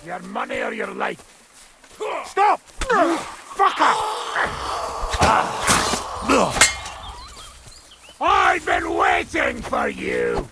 Your money or your life. Stop! Fucker! I've been waiting for you!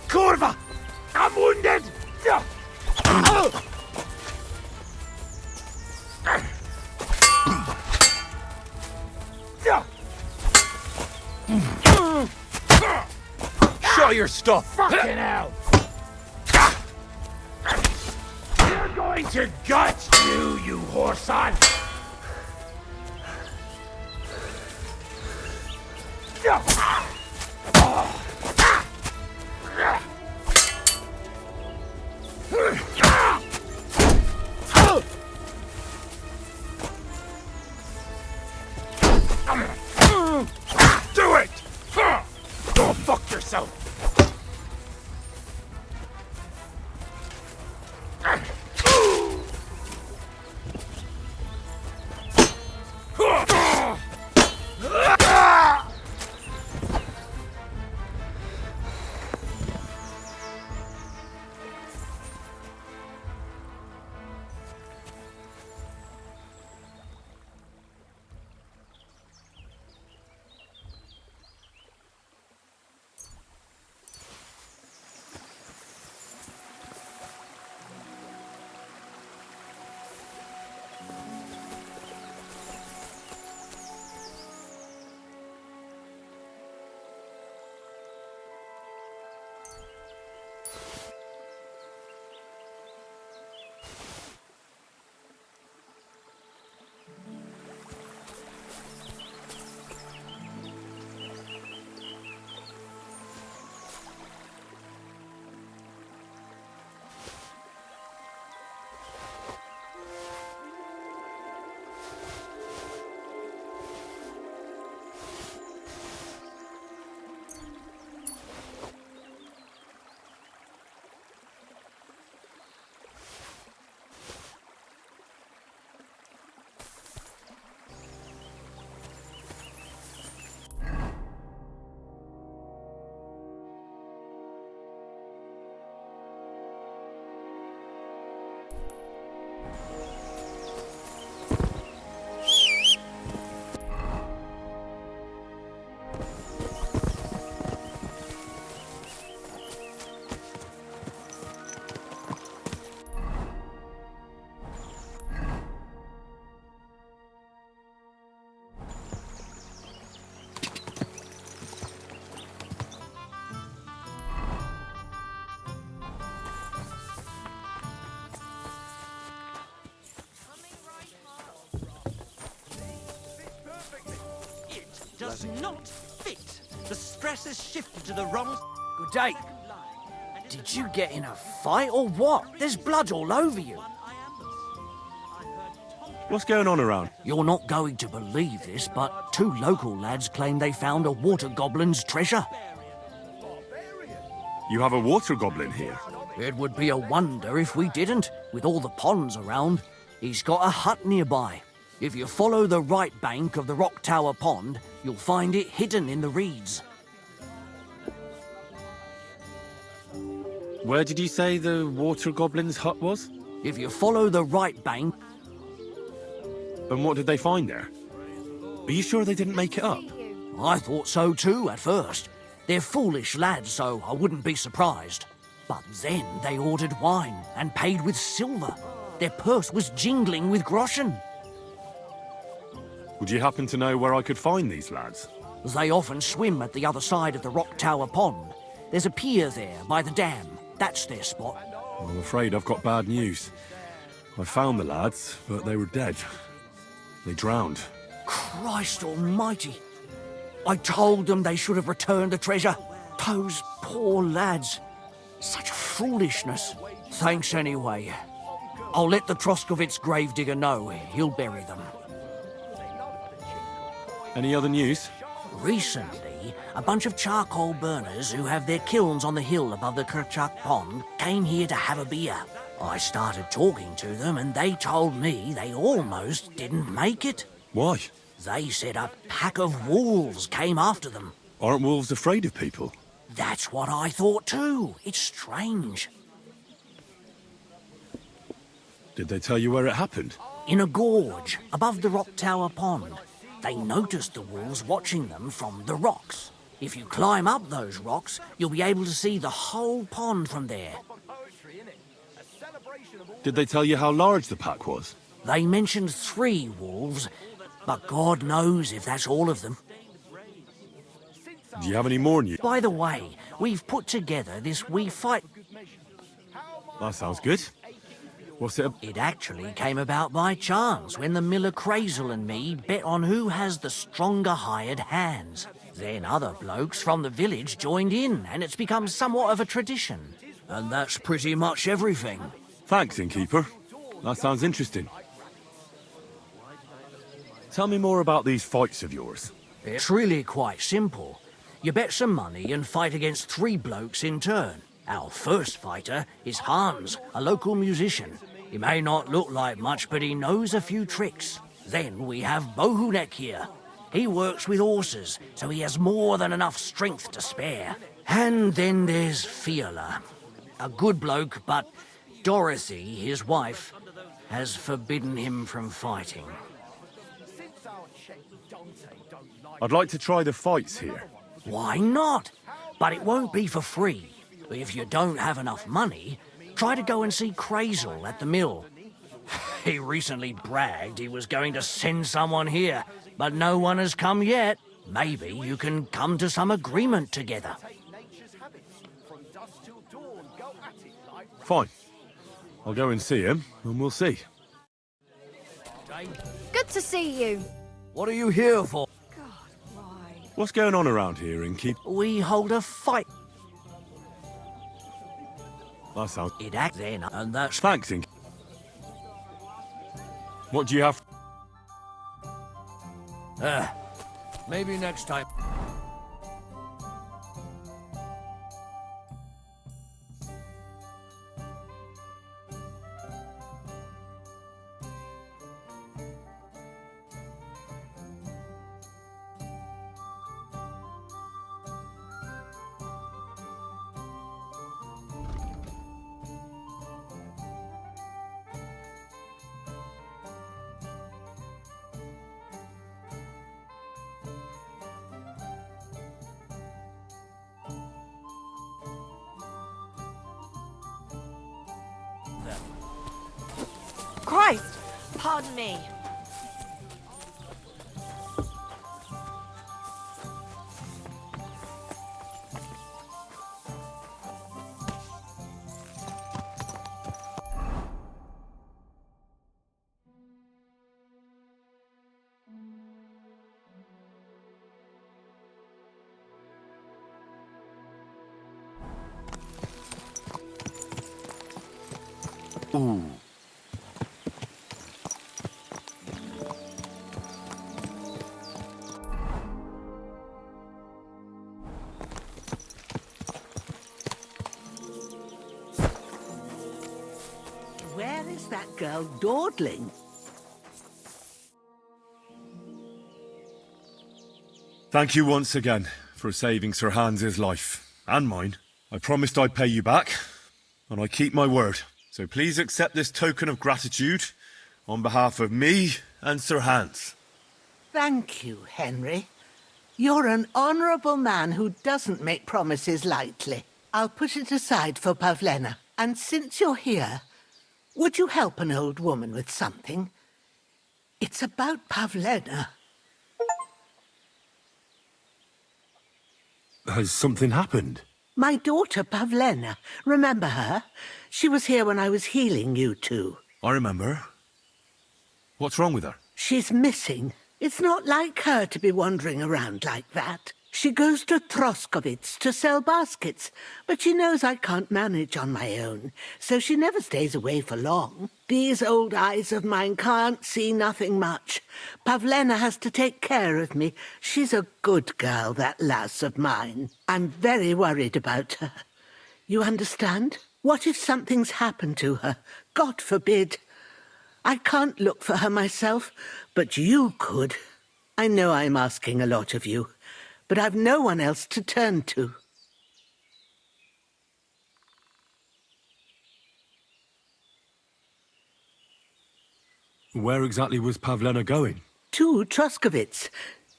Kurva! I'm wounded! Show your stuff! Fucking hell! You're going to gut you whoreson! Do it! Go fuck yourself! Does not fit. The stress is shifted to the wrong. Good day. Did you get in a fight or what? There's blood all over you. What's going on around? You're not going to believe this, but 2 local lads claim they found a water goblin's treasure. You have a water goblin here? It would be a wonder if we didn't, with all the ponds around. He's got a hut nearby. If you follow the right bank of the Rock Tower Pond, you'll find it hidden in the reeds. Where did you say the water goblin's hut was? If you follow the right bank... And what did they find there? Are you sure they didn't make it up? I thought so too at first. They're foolish lads, so I wouldn't be surprised. But then they ordered wine and paid with silver. Their purse was jingling with groschen. Would you happen to know where I could find these lads? They often swim at the other side of the Rock Tower Pond. There's a pier there by the dam. That's their spot. I'm afraid I've got bad news. I found the lads, but they were dead. They drowned. Christ almighty. I told them they should have returned the treasure. Those poor lads. Such foolishness. Thanks anyway. I'll let the Troskovitz gravedigger know. He'll bury them. Any other news? Recently, day, a bunch of charcoal burners who have their kilns on the hill above the Kerchak pond came here to have a beer. I started talking to them and they told me they almost didn't make it. Why? They said a pack of wolves came after them. Aren't wolves afraid of people? That's what I thought too. It's strange. Did they tell you where it happened? In a gorge above the Rock Tower Pond. They noticed the wolves watching them from the rocks. If you climb up those rocks, you'll be able to see the whole pond from there. Did they tell you how large the pack was? They mentioned 3 wolves, but God knows if that's all of them. Do you have any more news? By the way, we've put together this wee fight. That sounds good. What's it? It actually came about by chance when the miller Crazel and me bet on who has the stronger hired hands. Then other blokes from the village joined in, and it's become somewhat of a tradition. And that's pretty much everything. Thanks, innkeeper. That sounds interesting. Tell me more about these fights of yours. It's really quite simple. You bet some money and fight against 3 blokes in turn. Our first fighter is Hans, a local musician. He may not look like much, but he knows a few tricks. Then we have Bohunek here. He works with horses, so he has more than enough strength to spare. And then there's Fiala. A good bloke, but Dorothy, his wife, has forbidden him from fighting. I'd like to try the fights here. Why not? But it won't be for free. If you don't have enough money, try to go and see Crazel at the mill. He recently bragged he was going to send someone here, but no one has come yet. Maybe you can come to some agreement together. Fine. I'll go and see him, and we'll see. Good to see you. What are you here for? God, why? What's going on around here, innkeep? We hold a fight. That sounds... It act then, and that's... Thanks, innkeep. What do you have? Maybe next time. Christ! Pardon me. Ooh. Where is that girl dawdling? Thank you once again for saving Sir Hans's life, and mine. I promised I'd pay you back, and I keep my word. So please accept this token of gratitude on behalf of me and Sir Hans. Thank you, Henry. You're an honourable man who doesn't make promises lightly. I'll put it aside for Pavlena. And since you're here, would you help an old woman with something? It's about Pavlena. Has something happened? My daughter, Pavlena. Remember her? She was here when I was healing you two. I remember. What's wrong with her? She's missing. It's not like her to be wandering around like that. She goes to Troskovitz to sell baskets, but she knows I can't manage on my own, so she never stays away for long. These old eyes of mine can't see nothing much. Pavlena has to take care of me. She's a good girl, that lass of mine. I'm very worried about her. You understand? What if something's happened to her? God forbid. I can't look for her myself, but you could. I know I'm asking a lot of you, but I've no one else to turn to. Where exactly was Pavlena going? To Troskovitz.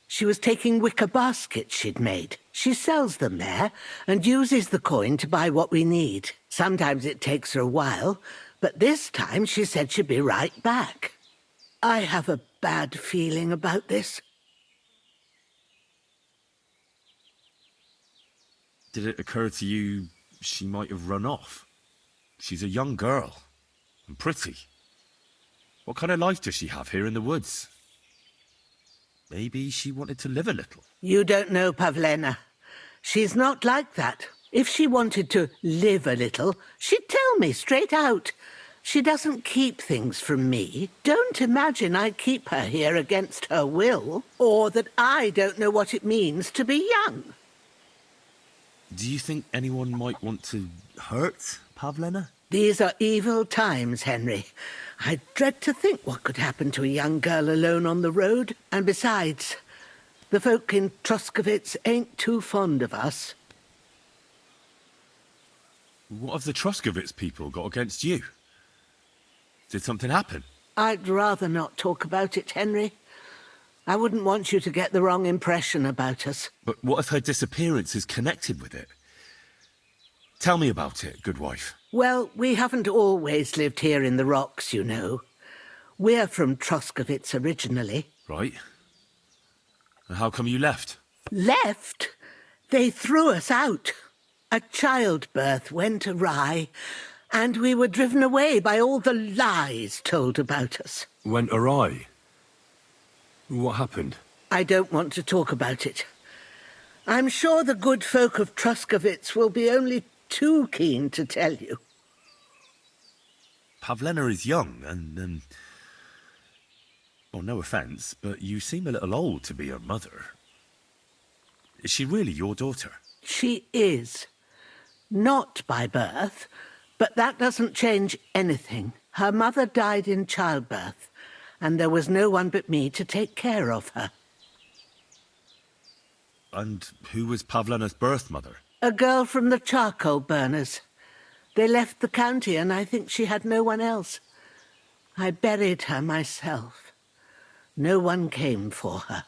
She was taking wicker baskets she'd made. She sells them there and uses the coin to buy what we need. Sometimes it takes her a while, but this time she said she'd be right back. I have a bad feeling about this. Did it occur to you she might have run off? She's a young girl. And pretty. What kind of life does she have here in the woods? Maybe she wanted to live a little. You don't know Pavlena. She's not like that. If she wanted to live a little, she'd tell me straight out. She doesn't keep things from me. Don't imagine I keep her here against her will, or that I don't know what it means to be young. Do you think anyone might want to hurt Pavlena? These are evil times, Henry. I dread to think what could happen to a young girl alone on the road. And besides, the folk in Troskovitz ain't too fond of us. What have the Troskovitz people got against you? Did something happen? I'd rather not talk about it, Henry. I wouldn't want you to get the wrong impression about us. But what if her disappearance is connected with it? Tell me about it, good wife. Well, we haven't always lived here in the rocks, you know. We're from Troskovitz originally. Right. And how come you left? Left? They threw us out. A childbirth went awry, and we were driven away by all the lies told about us. Went awry? What happened? I don't want to talk about it. I'm sure the good folk of Troskovitz will be only too keen to tell you. Pavlena is young and, well, no offence, but you seem a little old to be her mother. Is she really your daughter? She is. Not by birth, but that doesn't change anything. Her mother died in childbirth, and there was no one but me to take care of her. And who was Pavlena's birth mother? A girl from the charcoal burners. They left the county, and I think she had no one else. I buried her myself. No one came for her.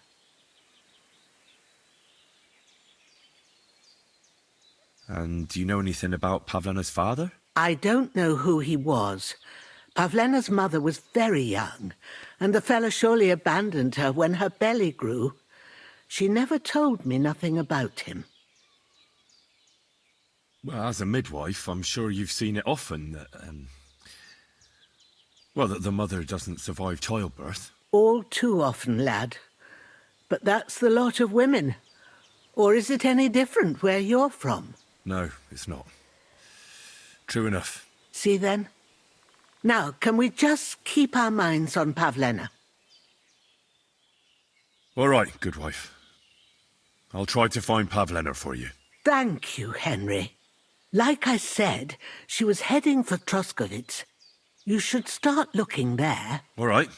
And do you know anything about Pavlena's father? I don't know who he was. Pavlena's mother was very young, and the fella surely abandoned her when her belly grew. She never told me nothing about him. Well, as a midwife, I'm sure you've seen it often that, well, that the mother doesn't survive childbirth. All too often, lad. But that's the lot of women. Or is it any different where you're from? No, it's not. True enough. See then? Now, can we just keep our minds on Pavlena? All right, good wife. I'll try to find Pavlena for you. Thank you, Henry. Like I said, she was heading for Troskovitz. You should start looking there. All right.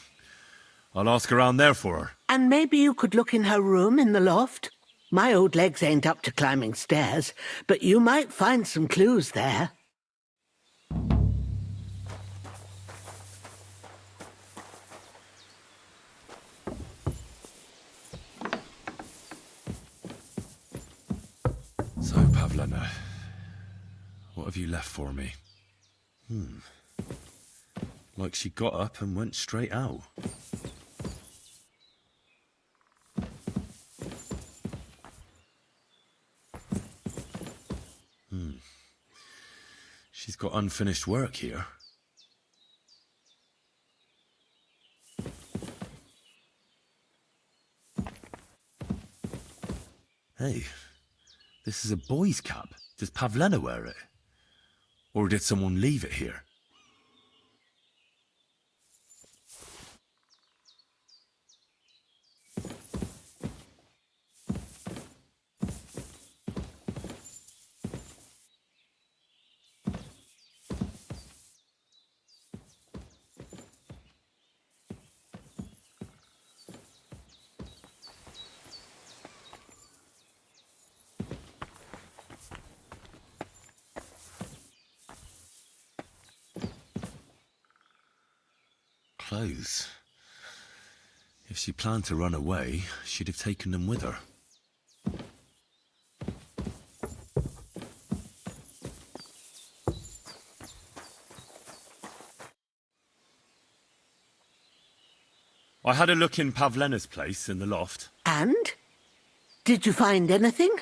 I'll ask around there for her. And maybe you could look in her room in the loft. My old legs ain't up to climbing stairs, but you might find some clues there. So, Pavlena, what have you left for me? Like she got up and went straight out. She's got unfinished work here. Hey, this is a boy's cap. Does Pavlena wear it? Or did someone leave it here? Clothes. If she planned to run away, she'd have taken them with her. I had a look in Pavlena's place in the loft. And? Did you find anything?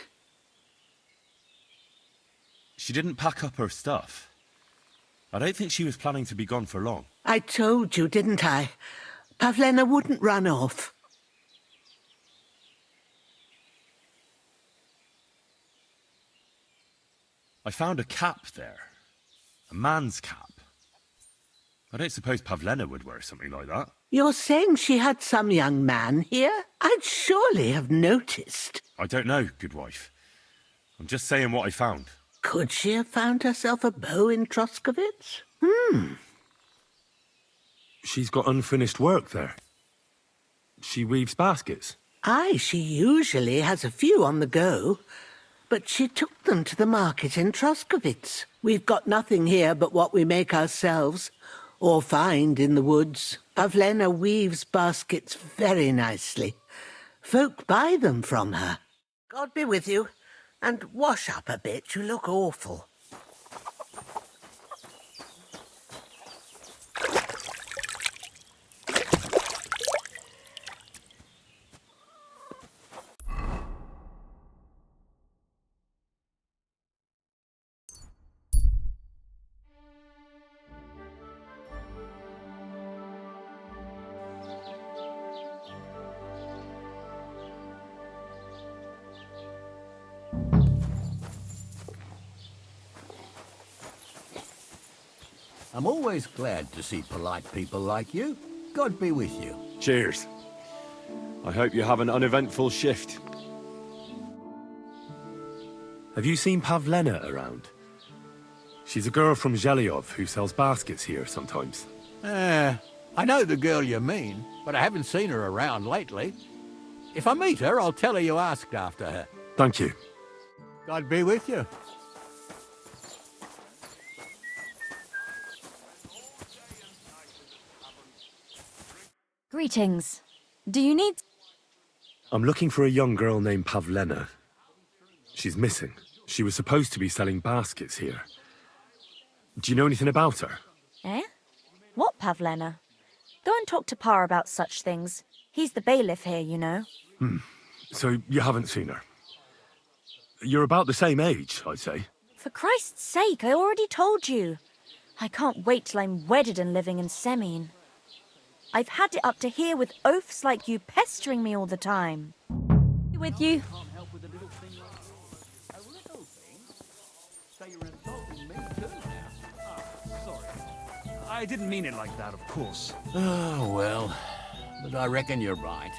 She didn't pack up her stuff. I don't think she was planning to be gone for long. I told you, didn't I? Pavlena wouldn't run off. I found a cap there. A man's cap. I don't suppose Pavlena would wear something like that. You're saying she had some young man here? I'd surely have noticed. I don't know, good wife. I'm just saying what I found. Could she have found herself a beau in Troskovitz? She's got unfinished work there. She weaves baskets. Aye, she usually has a few on the go. But she took them to the market in Troskovitz. We've got nothing here but what we make ourselves, or find in the woods. Pavlena weaves baskets very nicely. Folk buy them from her. God be with you, and wash up a bit, you look awful. I'm always glad to see polite people like you. God be with you. Cheers. I hope you have an uneventful shift. Have you seen Pavlena around? She's a girl from Zhelyov who sells baskets here sometimes. I know the girl you mean, but I haven't seen her around lately. If I meet her, I'll tell her you asked after her. Thank you. God be with you. Greetings. Do you need... I'm looking for a young girl named Pavlena. She's missing. She was supposed to be selling baskets here. Do you know anything about her? Eh? What Pavlena? Go and talk to Pa about such things. He's the bailiff here, you know. So you haven't seen her? You're about the same age, I'd say. For Christ's sake, I already told you. I can't wait till I'm wedded and living in Semien. I've had it up to here with oafs like you pestering me all the time. With you. I didn't mean it like that, of course. Oh, well, but I reckon you're right.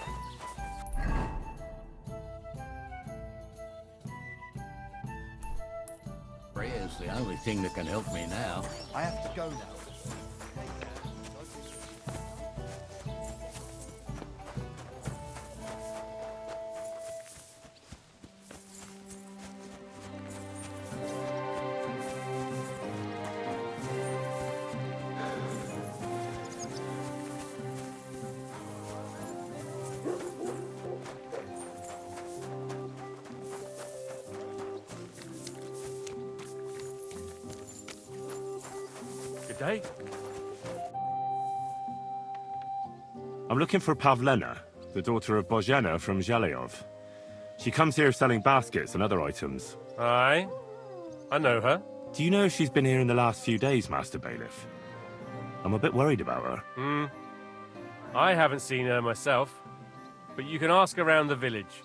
Prayer's the only thing that can help me now. I have to go now. Good day. I'm looking for Pavlena, the daughter of Bozhena from Zhelyov. She comes here selling baskets and other items. Aye, I know her. Do you know if she's been here in the last few days, Master Bailiff? I'm a bit worried about her. I haven't seen her myself, but you can ask around the village.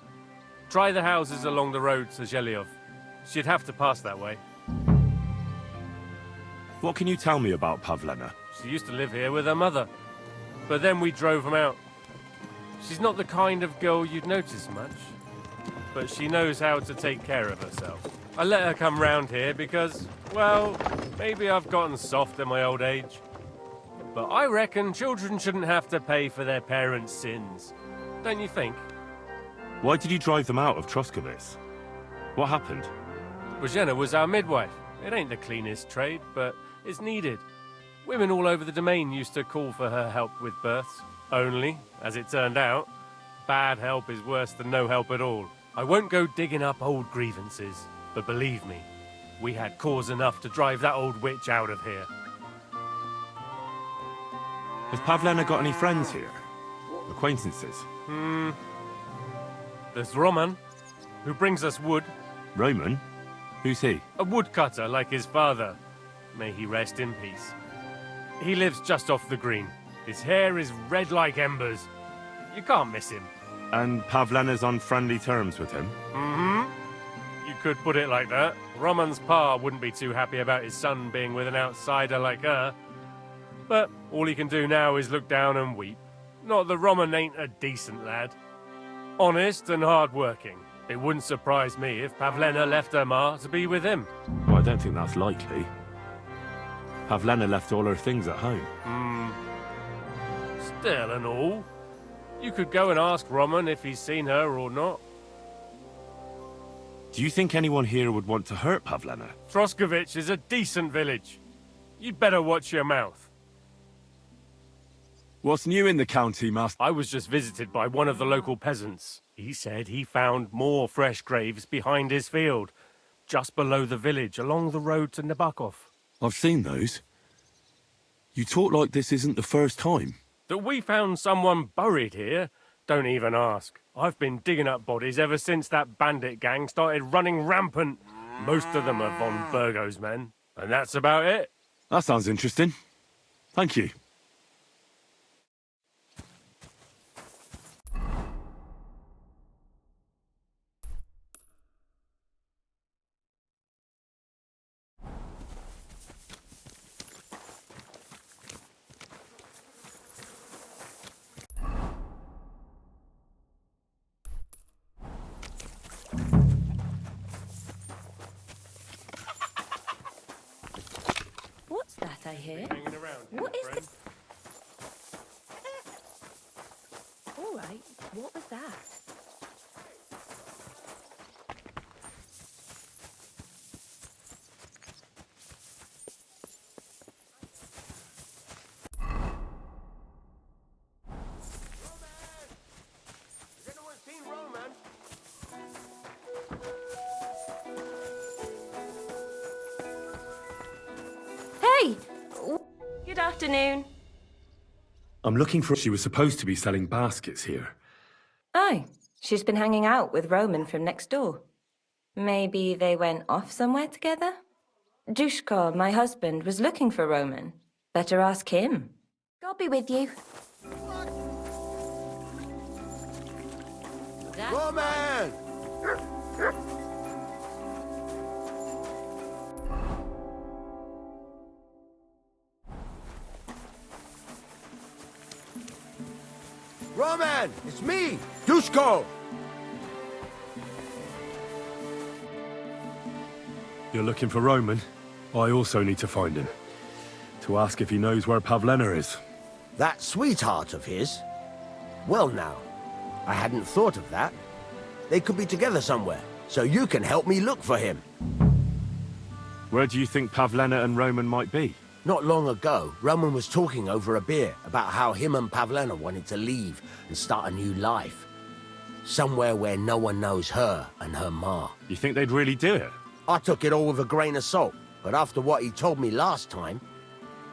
Try the houses along the road to Zhelyov. She'd have to pass that way. What can you tell me about Pavlena? She used to live here with her mother. But then we drove them out. She's not the kind of girl you'd notice much. But she knows how to take care of herself. I let her come round here because, well, maybe I've gotten soft in my old age. But I reckon children shouldn't have to pay for their parents' sins. Don't you think? Why did you drive them out of Troskovitz? What happened? Bożena was our midwife. It ain't the cleanest trade, but it's needed. Women all over the domain used to call for her help with births. Only, as it turned out, bad help is worse than no help at all. I won't go digging up old grievances, but believe me, we had cause enough to drive that old witch out of here. Has Pavlena got any friends here? Acquaintances? There's Roman, who brings us wood. Roman? Who's he? A woodcutter like his father. May he rest in peace. He lives just off the green. His hair is red like embers. You can't miss him. And Pavlena's on friendly terms with him? You could put it like that. Roman's pa wouldn't be too happy about his son being with an outsider like her. But all he can do now is look down and weep. Not that Roman ain't a decent lad. Honest and hard-working. It wouldn't surprise me if Pavlena left her ma to be with him. Well, I don't think that's likely. Pavlena left all her things at home. Still and all, you could go and ask Roman if he's seen her or not. Do you think anyone here would want to hurt Pavlena? Troskovitz is a decent village. You'd better watch your mouth. What's new in the county, Master? I was just visited by one of the local peasants. He said he found more fresh graves behind his field, just below the village, along the road to Nabokov. I've seen those. You talk like this isn't the first time. That we found someone buried here? Don't even ask. I've been digging up bodies ever since that bandit gang started running rampant. Most of them are von Burgo's men, and that's about it. That sounds interesting. Thank you. What's that I hear? Hanging around here, What is friend. this? All right, what was that? Has anyone seen Roman? Hey! Good afternoon. I'm looking for... She was supposed to be selling baskets here. Oh, she's been hanging out with Roman from next door. Maybe they went off somewhere together? Dushko, my husband, was looking for Roman. Better ask him. God be with you. Roman! Roman! It's me, Dushko! You're looking for Roman? I also need to find him. To ask if he knows where Pavlena is. That sweetheart of his? Well now, I hadn't thought of that. They could be together somewhere, so you can help me look for him. Where do you think Pavlena and Roman might be? Not long ago, Roman was talking over a beer about how him and Pavlena wanted to leave and start a new life. Somewhere where no one knows her and her ma. You think they'd really do it? I took it all with a grain of salt, but after what he told me last time,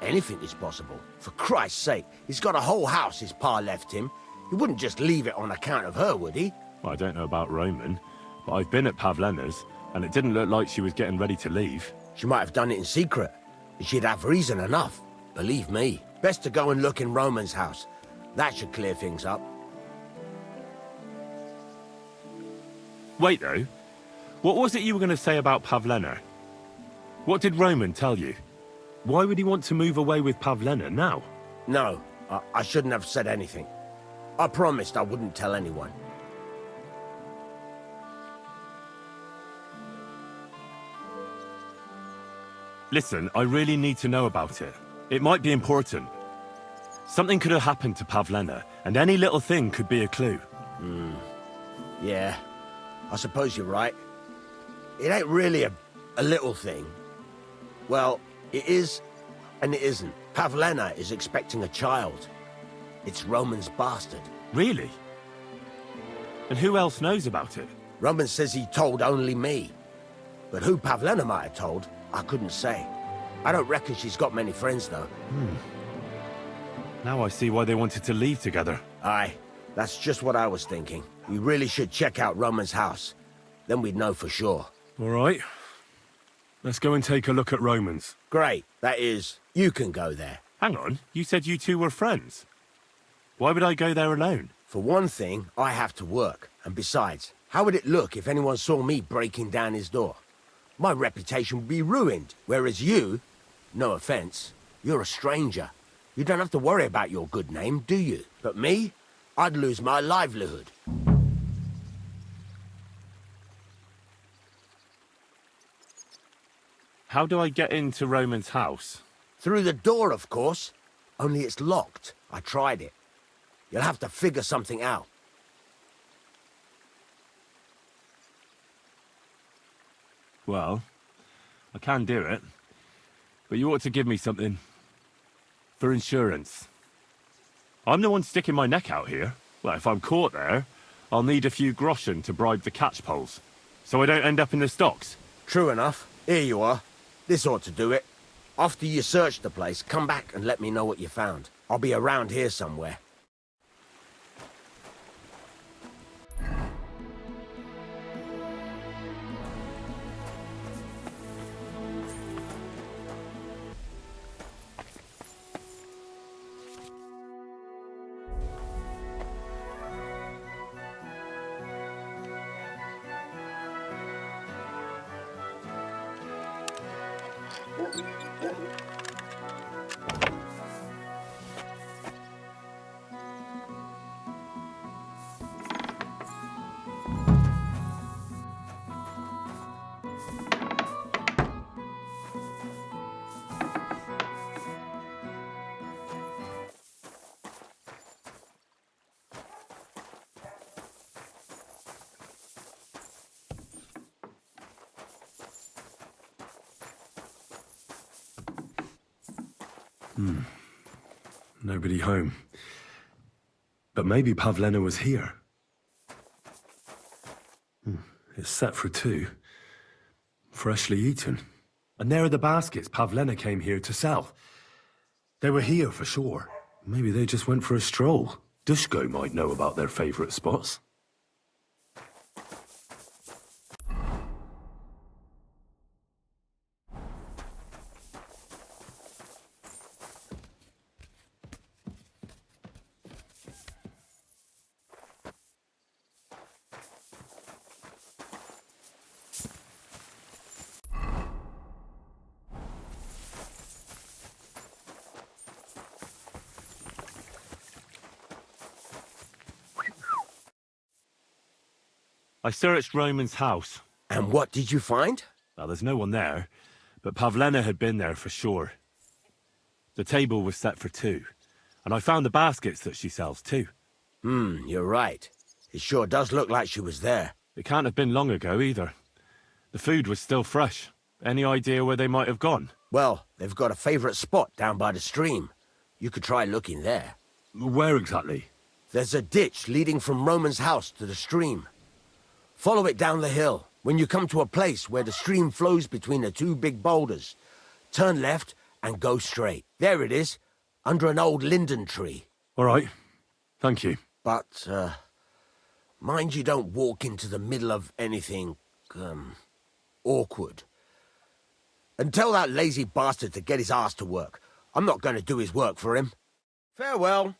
anything is possible. For Christ's sake, he's got a whole house his pa left him. He wouldn't just leave it on account of her, would he? Well, I don't know about Roman, but I've been at Pavlena's, and it didn't look like she was getting ready to leave. She might have done it in secret. She'd have reason enough, believe me. Best to go and look in Roman's house. That should clear things up. Wait, though. What was it you were going to say about Pavlena? What did Roman tell you? Why would he want to move away with Pavlena now? No, I shouldn't have said anything. I promised I wouldn't tell anyone. Listen, I really need to know about it. It might be important. Something could have happened to Pavlena, and any little thing could be a clue. Yeah, I suppose you're right. It ain't really a little thing. Well, it is, and it isn't. Pavlena is expecting a child. It's Roman's bastard. Really? And who else knows about it? Roman says he told only me. But who Pavlena might have told, I couldn't say. I don't reckon she's got many friends, though. Now I see why they wanted to leave together. Aye, that's just what I was thinking. We really should check out Roman's house. Then we'd know for sure. All right. Let's go and take a look at Roman's. Great. That is, you can go there. Hang on, you said you two were friends. Why would I go there alone? For one thing, I have to work. And besides, how would it look if anyone saw me breaking down his door? My reputation would be ruined. Whereas you, no offense, you're a stranger. You don't have to worry about your good name, do you? But me, I'd lose my livelihood. How do I get into Roman's house? Through the door, of course. Only it's locked. I tried it. You'll have to figure something out. Well, I can do it. But you ought to give me something. For insurance. I'm the one sticking my neck out here. Well, if I'm caught there, I'll need a few groschen to bribe the catchpoles. So I don't end up in the stocks. True enough. Here you are. This ought to do it. After you search the place, come back and let me know what you found. I'll be around here somewhere. Nobody home. But maybe Pavlena was here. It's set for 2. Freshly eaten. And there are the baskets Pavlena came here to sell. They were here for sure. Maybe they just went for a stroll. Dushko might know about their favourite spots. I searched Roman's house. And what did you find? Well, there's no one there, but Pavlena had been there for sure. The table was set for 2, and I found the baskets that she sells too. You're right. It sure does look like she was there. It can't have been long ago either. The food was still fresh. Any idea where they might have gone? Well, they've got a favourite spot down by the stream. You could try looking there. Where exactly? There's a ditch leading from Roman's house to the stream. Follow it down the hill. When you come to a place where the stream flows between the 2 big boulders, turn left and go straight. There it is, under an old linden tree. All right. Thank you. But, mind you don't walk into the middle of anything, awkward. And tell that lazy bastard to get his ass to work. I'm not going to do his work for him. Farewell.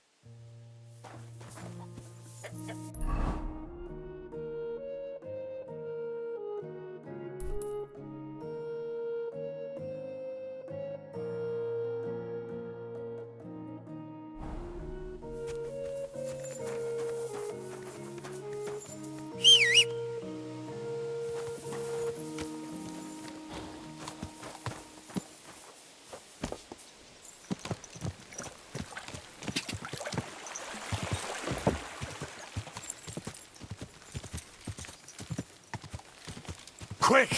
quick!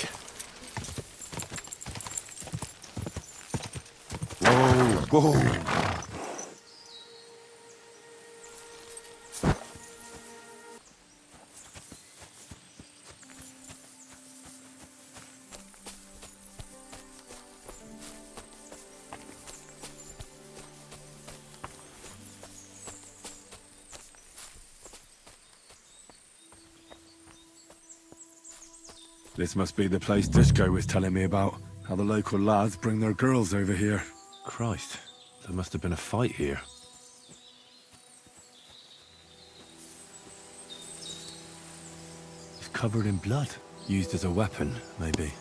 Whoa, whoa! This must be the place Dushko was telling me about. How the local lads bring their girls over here. Christ, there must have been a fight here. It's covered in blood. Used as a weapon, maybe.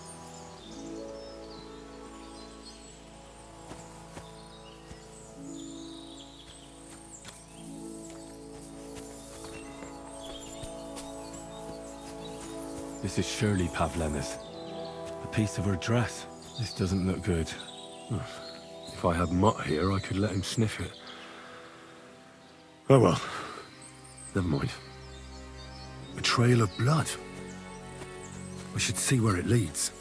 This is surely Pavlena's. A piece of her dress. This doesn't look good. Ugh. If I had Mutt here, I could let him sniff it. Oh well. Never mind. A trail of blood. We should see where it leads.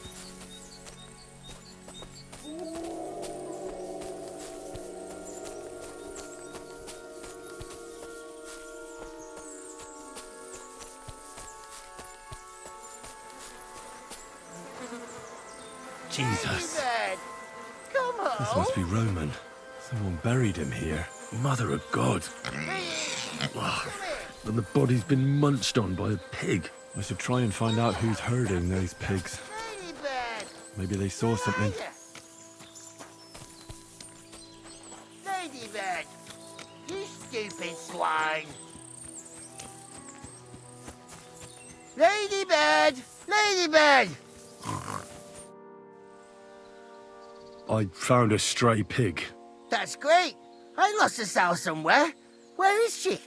Jesus. Come on. This must be Roman. Someone buried him here. Mother of God. And the body's been munched on by a pig. I should try and find out who's herding those pigs. Maybe they saw something. Ladybird, you stupid swine. Ladybird! Ladybird! I found a stray pig. That's great. I lost a sow somewhere. Where is she?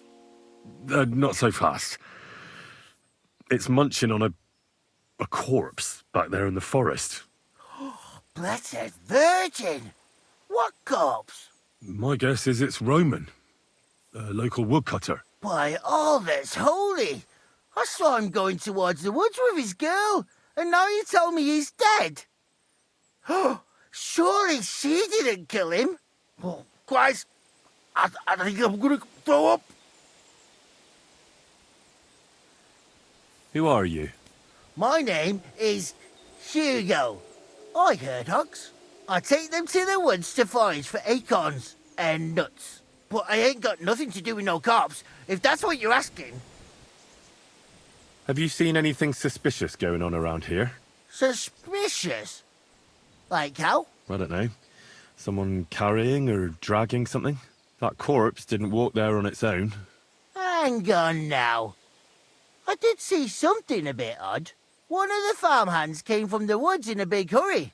Not so fast. It's munching on a corpse back there in the forest. Blessed Virgin! What corpse? My guess is it's Roman, a local woodcutter. By all that's holy! I saw him going towards the woods with his girl, and now you tell me he's dead. Surely she didn't kill him. Oh, Christ, I think I'm gonna throw up. Who are you? My name is Hugo. I herd hogs. I take them to the woods to forage for acorns and nuts. But I ain't got nothing to do with no cops, if that's what you're asking. Have you seen anything suspicious going on around here? Suspicious? Like how? I don't know. Someone carrying or dragging something? That corpse didn't walk there on its own. Hang on now. I did see something a bit odd. One of the farmhands came from the woods in a big hurry.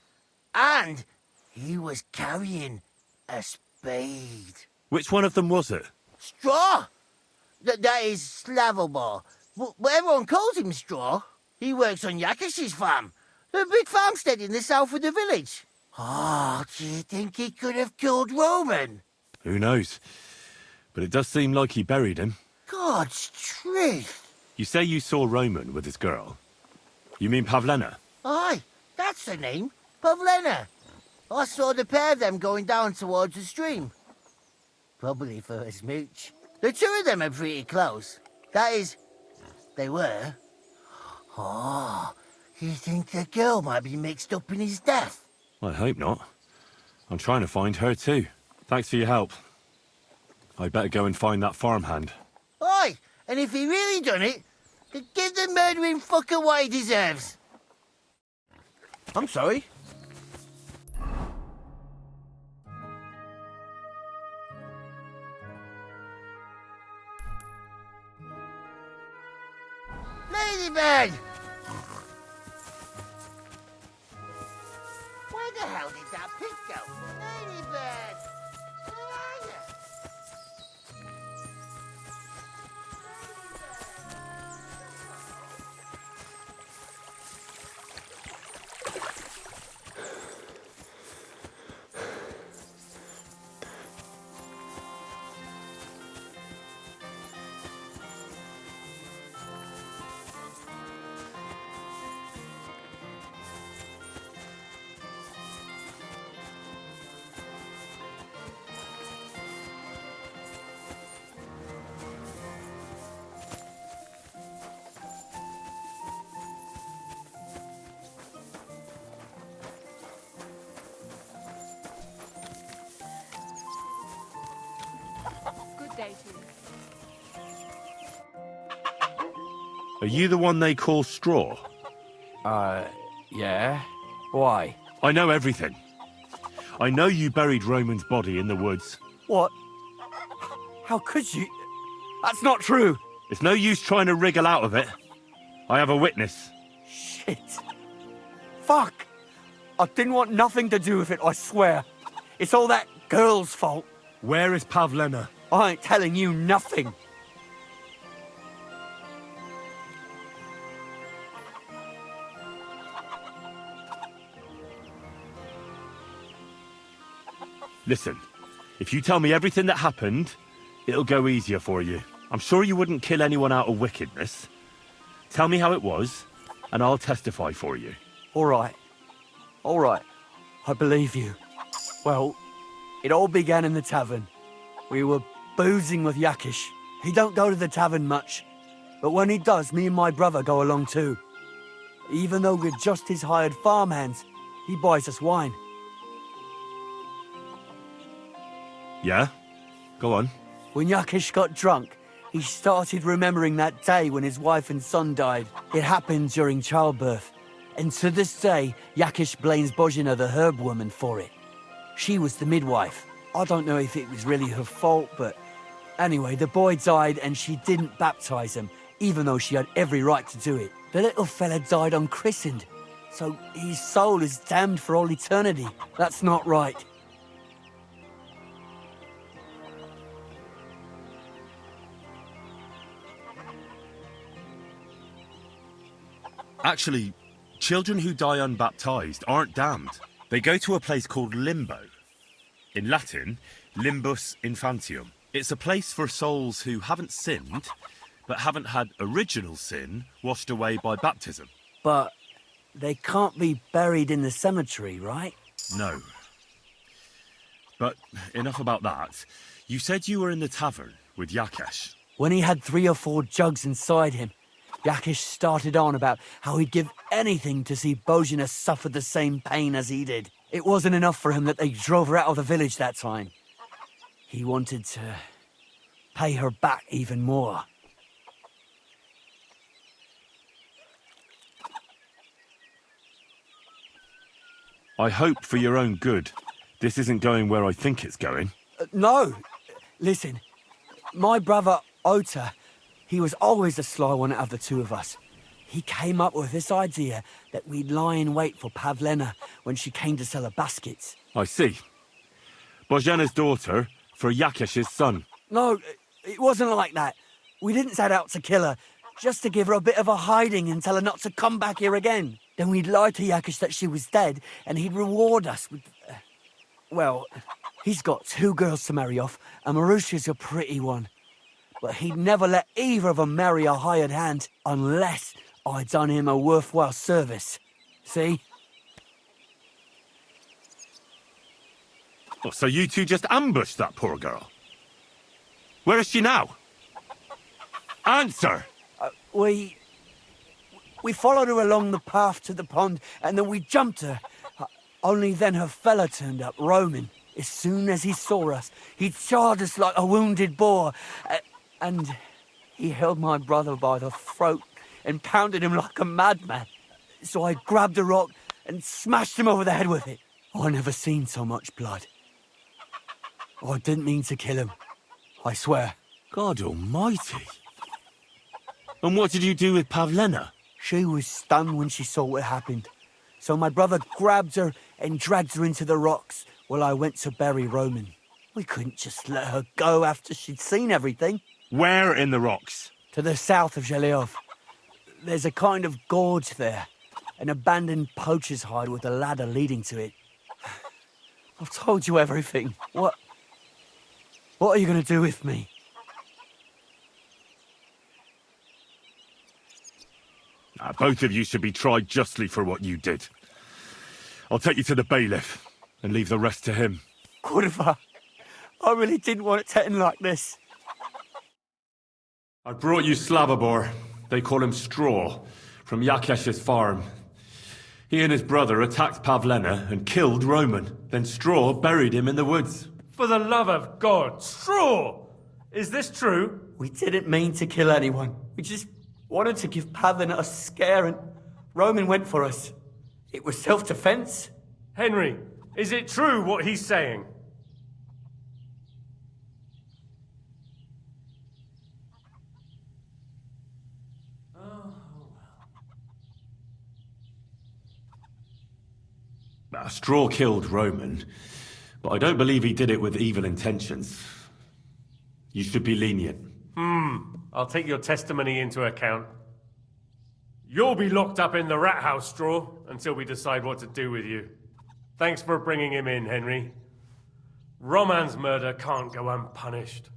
And he was carrying a spade. Which one of them was it? Straw! That is Slavobor. But everyone calls him Straw. He works on Yakash's farm. The big farmstead in the south of the village. Oh, do you think he could have killed Roman? Who knows? But it does seem like he buried him. God's truth. You say you saw Roman with his girl. You mean Pavlena? Aye, that's the name. Pavlena. I saw the pair of them going down towards the stream. Probably for a smooch. The two of them are pretty close. That is, they were. Oh, you think the girl might be mixed up in his death? I hope not. I'm trying to find her too. Thanks for your help. I'd better go and find that farmhand. Aye, and if he really done it, then give the murdering fucker what he deserves. I'm sorry. Ladybird! Where the hell did that pig go? Ladybird! Where are you? Are you the one they call Straw? Yeah? Why? I know everything. I know you buried Roman's body in the woods. What? How could you? That's not true! It's no use trying to wriggle out of it. I have a witness. Shit. Fuck! I didn't want nothing to do with it, I swear. It's all that girl's fault. Where is Pavlena? I ain't telling you nothing. Listen, if you tell me everything that happened, it'll go easier for you. I'm sure you wouldn't kill anyone out of wickedness. Tell me how it was, and I'll testify for you. All right. I believe you. Well, it all began in the tavern. We were boozing with Yakish. He don't go to the tavern much, but when he does, me and my brother go along too. Even though we're just his hired farmhands, he buys us wine. Yeah? Go on. When Yakish got drunk, he started remembering that day when his wife and son died. It happened during childbirth. And to this day, Yakish blames Bozhina, the herb woman, for it. She was the midwife. I don't know if it was really her fault, but anyway, the boy died and she didn't baptize him, even though she had every right to do it. The little fella died unchristened, so his soul is damned for all eternity. That's not right. Actually, children who die unbaptized aren't damned. They go to a place called limbo. In Latin, limbus infantium. It's a place for souls who haven't sinned, but haven't had original sin washed away by baptism. But they can't be buried in the cemetery, right? No. But enough about that. You said you were in the tavern with Yakesh. When he had 3 or 4 jugs inside him, Yakish started on about how he'd give anything to see Bozhina suffer the same pain as he did. It wasn't enough for him that they drove her out of the village that time. He wanted to pay her back even more. I hope for your own good this isn't going where I think it's going. No! Listen, my brother Ota, he was always the sly one out of the two of us. He came up with this idea that we'd lie in wait for Pavlena when she came to sell her baskets. I see. Bozhena's daughter for Yakesh's son. No, it wasn't like that. We didn't set out to kill her, just to give her a bit of a hiding and tell her not to come back here again. Then we'd lie to Yakesh that she was dead, and he'd reward us with... well, he's got 2 girls to marry off, and Marusha's a pretty one. But he'd never let either of them marry a hired hand unless I'd done him a worthwhile service. See? Oh, so you two just ambushed that poor girl? Where is she now? Answer! We followed her along the path to the pond, and then we jumped her. Only then her fella turned up, Roman. As soon as he saw us, he charged us like a wounded boar. And he held my brother by the throat and pounded him like a madman. So I grabbed a rock and smashed him over the head with it. I never seen so much blood. I didn't mean to kill him, I swear. God almighty. And what did you do with Pavlena? She was stunned when she saw what happened. So my brother grabbed her and dragged her into the rocks while I went to bury Roman. We couldn't just let her go after she'd seen everything. Where in the rocks? To the south of Zhelyov. There's a kind of gorge there. An abandoned poacher's hide with a ladder leading to it. I've told you everything. What are you going to do with me? Both of you should be tried justly for what you did. I'll take you to the bailiff and leave the rest to him. Kurva, I really didn't want it to end like this. I brought you Slavobor. They call him Straw, from Yakesh's farm. He and his brother attacked Pavlena and killed Roman. Then Straw buried him in the woods. For the love of God, Straw! Is this true? We didn't mean to kill anyone. We just Wanted to give Pavlina a scare and Roman went for us. It was self-defense. Henry, is it true what he's saying? A straw killed Roman, but I don't believe he did it with evil intentions. You should be lenient. I'll take your testimony into account. You'll be locked up in the rat house, Straw, until we decide what to do with you. Thanks for bringing him in, Henry. Roman's murder can't go unpunished.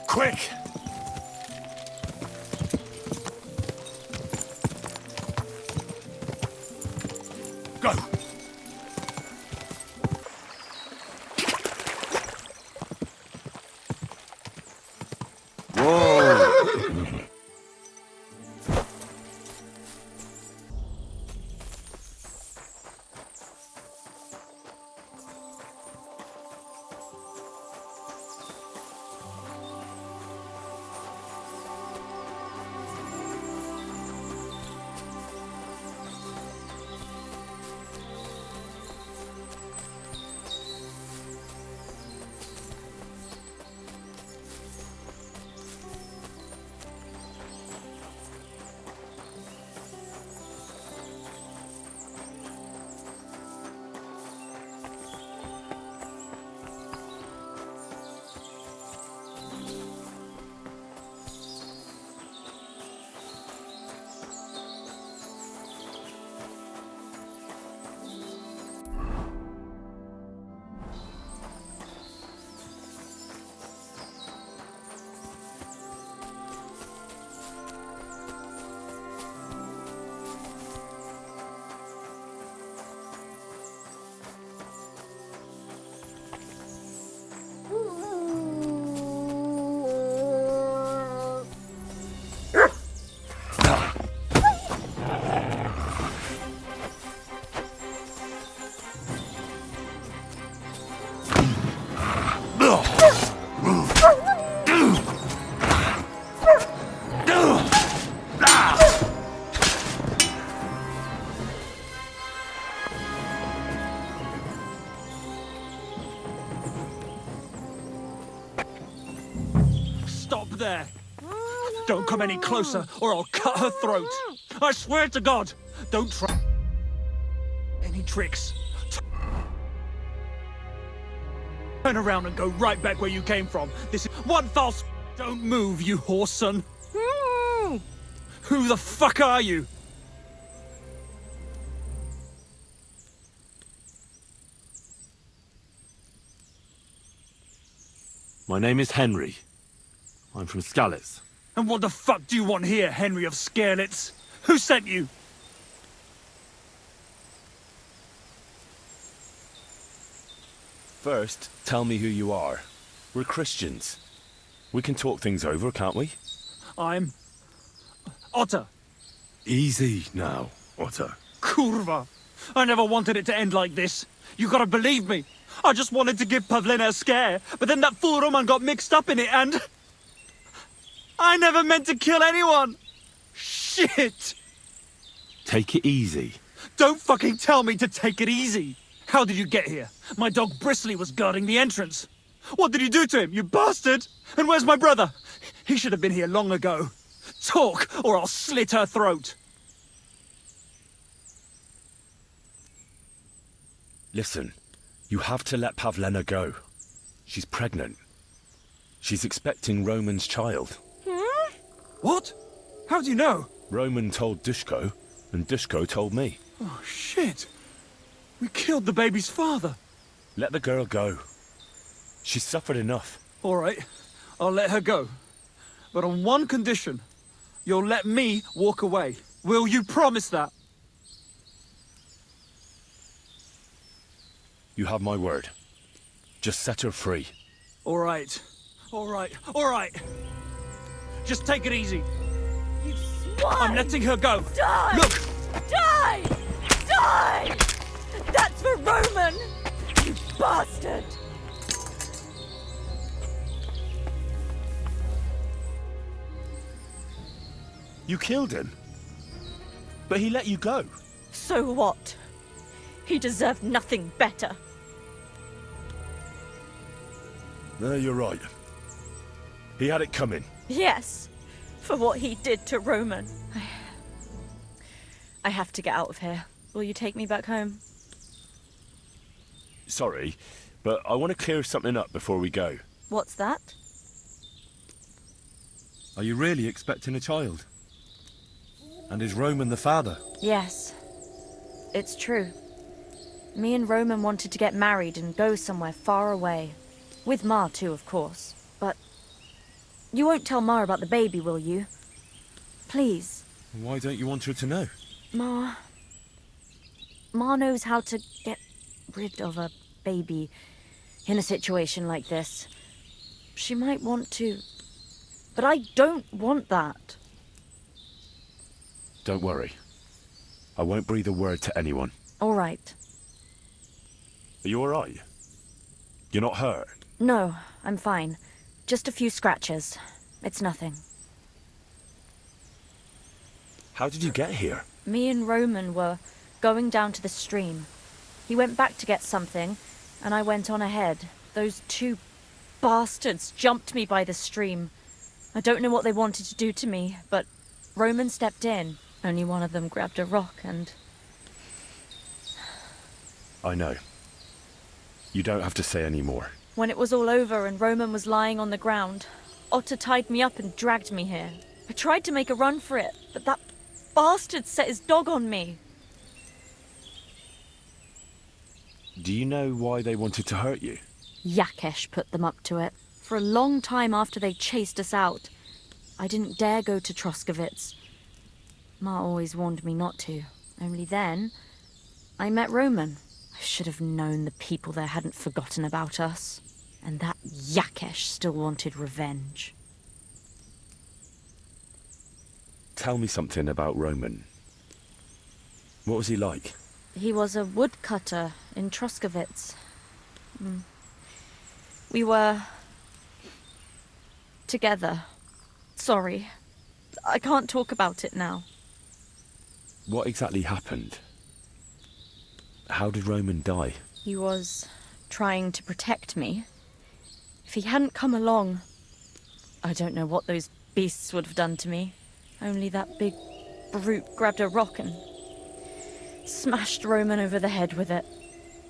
Quick! Go! Stop there! Don't come any closer, or I'll cut her throat. I swear to God, don't try any tricks. Turn around and go right back where you came from. This is one false. Don't move, you horse son. Who the fuck are you? My name is Henry. I'm from Skalitz. And what the fuck do you want here, Henry of Scarlets? Who sent you? First, tell me who you are. We're Christians. We can talk things over, can't we? I'm... Otter. Easy now, Otter. Kurva. I never wanted it to end like this. You gotta believe me. I just wanted to give Pavlina a scare, but then that fool Roman got mixed up in it and... I never meant to kill anyone! Shit! Take it easy. Don't fucking tell me to take it easy! How did you get here? My dog Bristly was guarding the entrance. What did you do to him, you bastard? And where's my brother? He should have been here long ago. Talk, or I'll slit her throat. Listen, you have to let Pavlina go. She's pregnant. She's expecting Roman's child. What? How do you know? Roman told Dushko, and Dushko told me. Oh, shit. We killed the baby's father. Let the girl go. She's suffered enough. All right, I'll let her go. But on one condition. You'll let me walk away. Will you promise that? You have my word. Just set her free. All right. All right. All right. Just take it easy. You swine! I'm letting her go. Die! Look! Die! Die! That's for Roman! You bastard! You killed him. But he let you go. So what? He deserved nothing better. No, you're right. He had it coming. Yes, for what he did to Roman. I have to get out of here. Will you take me back home? Sorry, but I want to clear something up before we go. What's that? Are you really expecting a child? And is Roman the father? Yes, it's true. Me and Roman wanted to get married and go somewhere far away. With Ma too, of course. But you won't tell Ma about the baby, will you? Please. Why don't you want her to know? Ma knows how to get rid of a baby in a situation like this. She might want to, but I don't want that. Don't worry. I won't breathe a word to anyone. All right. Are you all right? You're not hurt? No, I'm fine. Just a few scratches. It's nothing. How did you get here? Me and Roman were going down to the stream. He went back to get something, and I went on ahead. Those two bastards jumped me by the stream. I don't know what they wanted to do to me, but Roman stepped in. Only one of them grabbed a rock and... I know. You don't have to say any more. When it was all over and Roman was lying on the ground, Otter tied me up and dragged me here. I tried to make a run for it, but that bastard set his dog on me. Do you know why they wanted to hurt you? Yakesh put them up to it. For a long time after they chased us out, I didn't dare go to Troskovitz. Ma always warned me not to. Only then, I met Roman. I should have known the people there hadn't forgotten about us. And that Yakesh still wanted revenge. Tell me something about Roman. What was he like? He was a woodcutter in Troskovitz. We were... together. Sorry. I can't talk about it now. What exactly happened? How did Roman die? He was trying to protect me. If he hadn't come along, I don't know what those beasts would have done to me. Only that big brute grabbed a rock and smashed Roman over the head with it.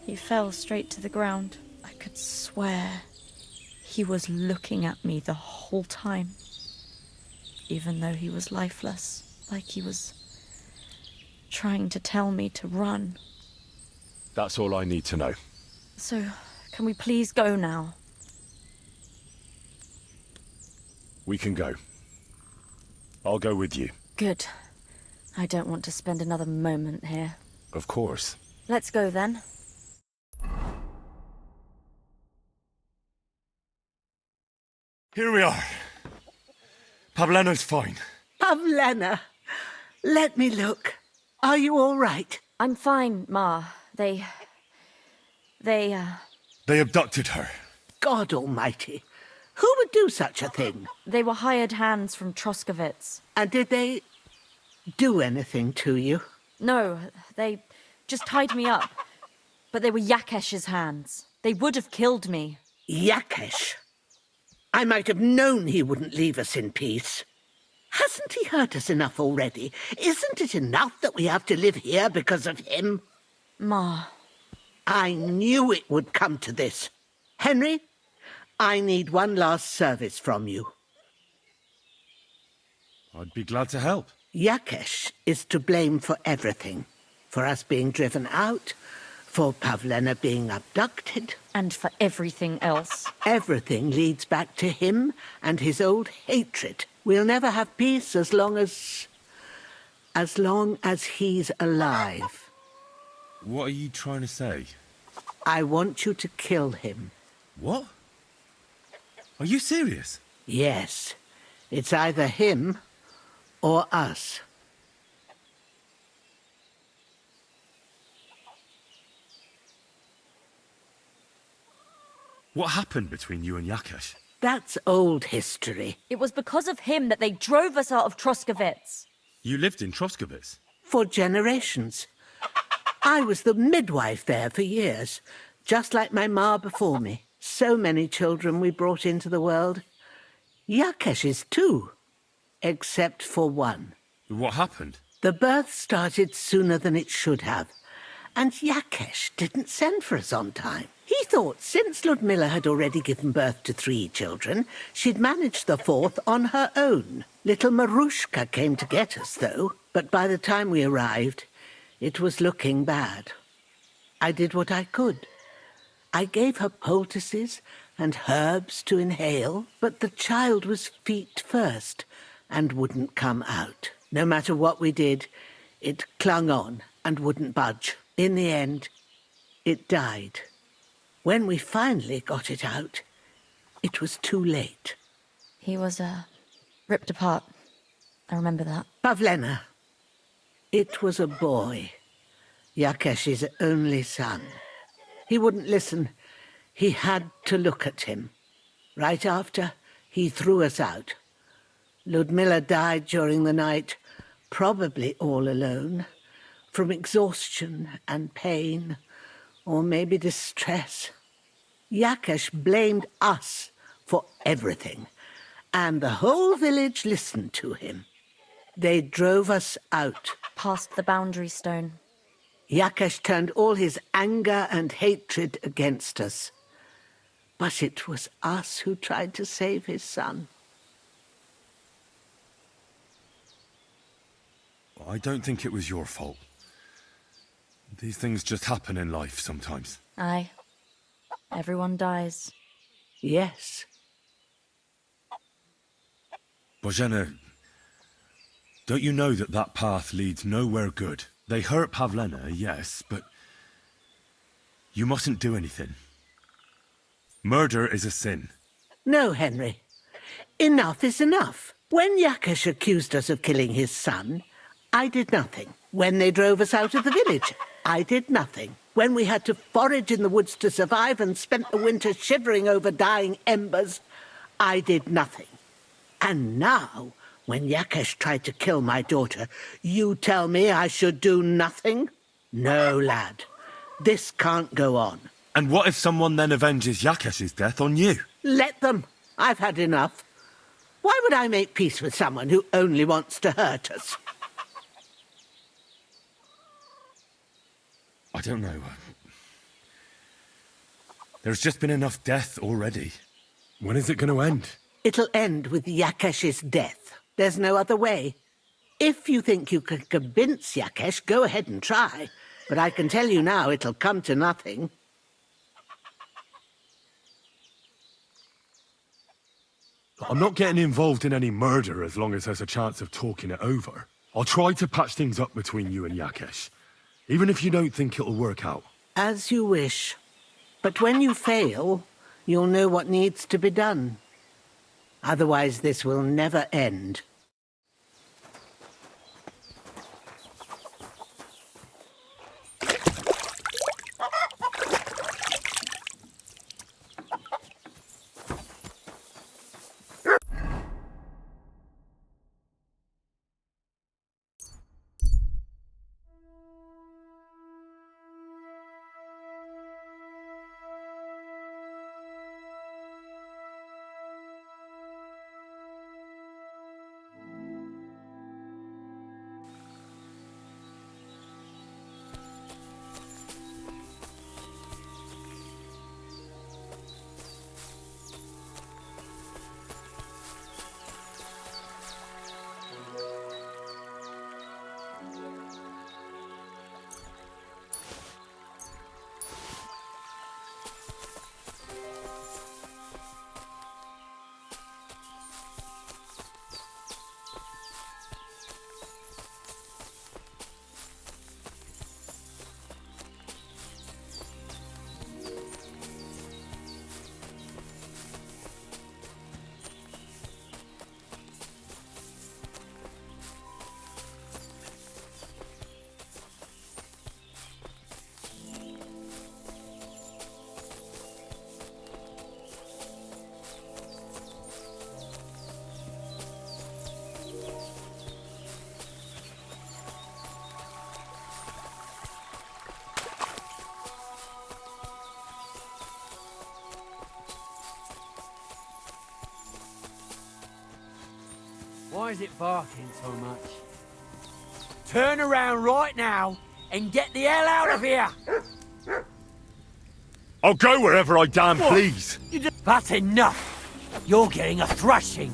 He fell straight to the ground. I could swear he was looking at me the whole time, even though he was lifeless, like he was trying to tell me to run. That's all I need to know. So, can we please go now? We can go. I'll go with you. Good. I don't want to spend another moment here. Of course. Let's go then. Here we are. Pavlena's fine. Pavlena, let me look. Are you all right? I'm fine, Ma. They abducted her. God almighty. Who would do such a thing? They were hired hands from Troskovitz. And did they do anything to you? No, they just tied me up. But they were Yakesh's hands. They would have killed me. Yakesh? I might have known he wouldn't leave us in peace. Hasn't he hurt us enough already? Isn't it enough that we have to live here because of him? Ma. I knew it would come to this. Henry, I need one last service from you. I'd be glad to help. Yakesh is to blame for everything. For us being driven out, for Pavlena being abducted. And for everything else. Everything leads back to him and his old hatred. We'll never have peace as long as he's alive. What are you trying to say? I want you to kill him. What? Are you serious? Yes. It's either him or us. What happened between you and Yakesh? That's old history. It was because of him that they drove us out of Troskovitz. You lived in Troskovitz? For generations. I was the midwife there for years, just like my ma before me. So many children we brought into the world. Yakesh is too, except for one. What happened? The birth started sooner than it should have, and Yakesh didn't send for us on time. He thought since Ludmilla had already given birth to 3 children, she'd managed the 4th on her own. Little Marushka came to get us, though, but by the time we arrived, it was looking bad. I did what I could. I gave her poultices and herbs to inhale, but the child was feet first and wouldn't come out. No matter what we did, it clung on and wouldn't budge. In the end, it died. When we finally got it out, it was too late. He was, ripped apart. I remember that. Pavlena. It was a boy. Yakesh's only son. He wouldn't listen. He had to look at him. Right after, he threw us out. Ludmilla died during the night, probably all alone, from exhaustion and pain, or maybe distress. Yakesh blamed us for everything, and the whole village listened to him. They drove us out. Past the boundary stone. Yakesh turned all his anger and hatred against us. But it was us who tried to save his son. I don't think it was your fault. These things just happen in life sometimes. Aye. Everyone dies. Yes. Bozhena, don't you know that that path leads nowhere good? They hurt Pavlena, yes, but you mustn't do anything. Murder is a sin. No, Henry. Enough is enough. When Yakesh accused us of killing his son, I did nothing. When they drove us out of the village, I did nothing. When we had to forage in the woods to survive and spent the winter shivering over dying embers, I did nothing. And now, when Yakesh tried to kill my daughter, you tell me I should do nothing? No, lad. This can't go on. And what if someone then avenges Yakesh's death on you? Let them. I've had enough. Why would I make peace with someone who only wants to hurt us? I don't know. There's just been enough death already. When is it going to end? It'll end with Yakesh's death. There's no other way. If you think you can convince Yakesh, go ahead and try. But I can tell you now it'll come to nothing. I'm not getting involved in any murder as long as there's a chance of talking it over. I'll try to patch things up between you and Yakesh, even if you don't think it'll work out. As you wish. But when you fail, you'll know what needs to be done. Otherwise, this will never end. Why is it barking so much? Turn around right now and get the hell out of here! I'll go wherever I damn What? please. That's enough! You're getting a thrashing!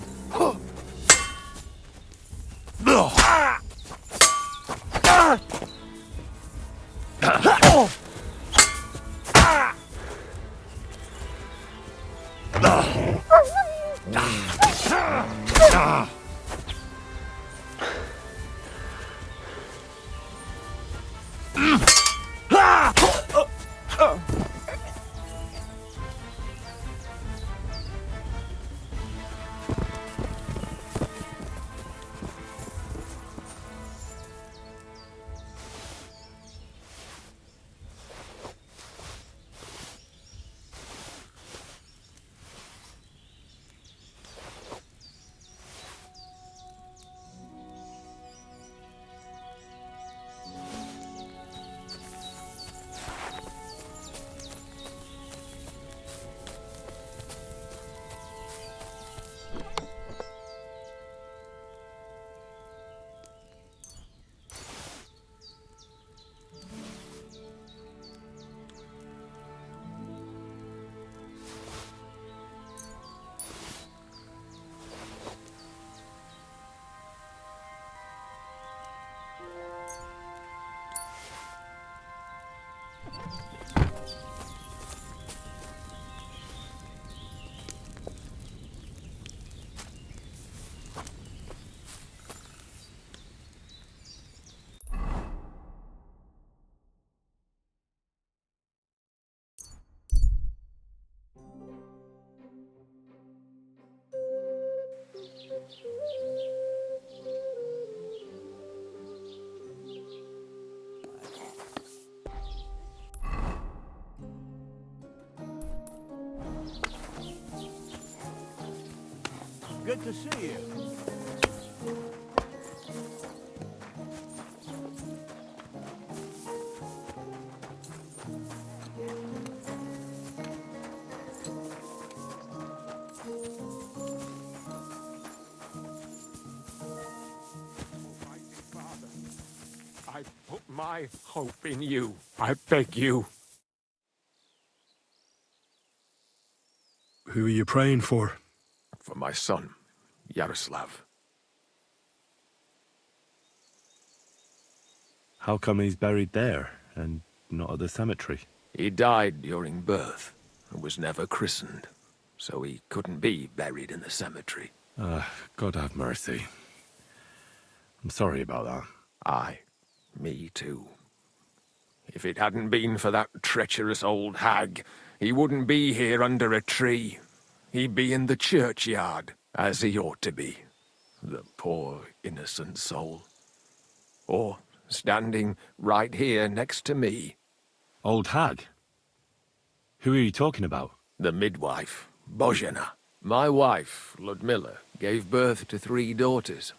Good to see you. I put my hope in you. I beg you. Who are you praying for? For my son, Yaroslav. How come he's buried there and not at the cemetery? He died during birth and was never christened, so he couldn't be buried in the cemetery. God have mercy. I'm sorry about that. Aye, me too. If it hadn't been for that treacherous old hag, he wouldn't be here under a tree. He'd be in the churchyard, as he ought to be. The poor, innocent soul. Or standing right here next to me. Old hag? Who are you talking about? The midwife, Bozhena. My wife, Ludmilla, gave birth to 3 daughters.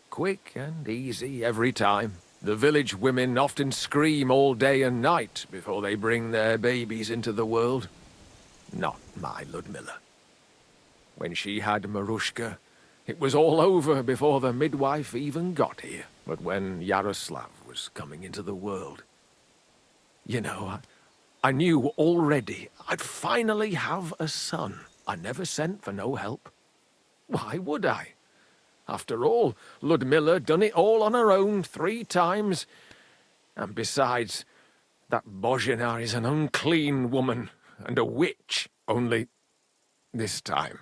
Quick and easy every time. The village women often scream all day and night before they bring their babies into the world. Not my Ludmilla. When she had Marushka, it was all over before the midwife even got here. But when Yaroslav was coming into the world, you know, I knew already I'd finally have a son. I never sent for no help. Why would I? After all, Ludmilla done it all on her own 3 times. And besides, that Bozhena is an unclean woman and a witch. Only this time,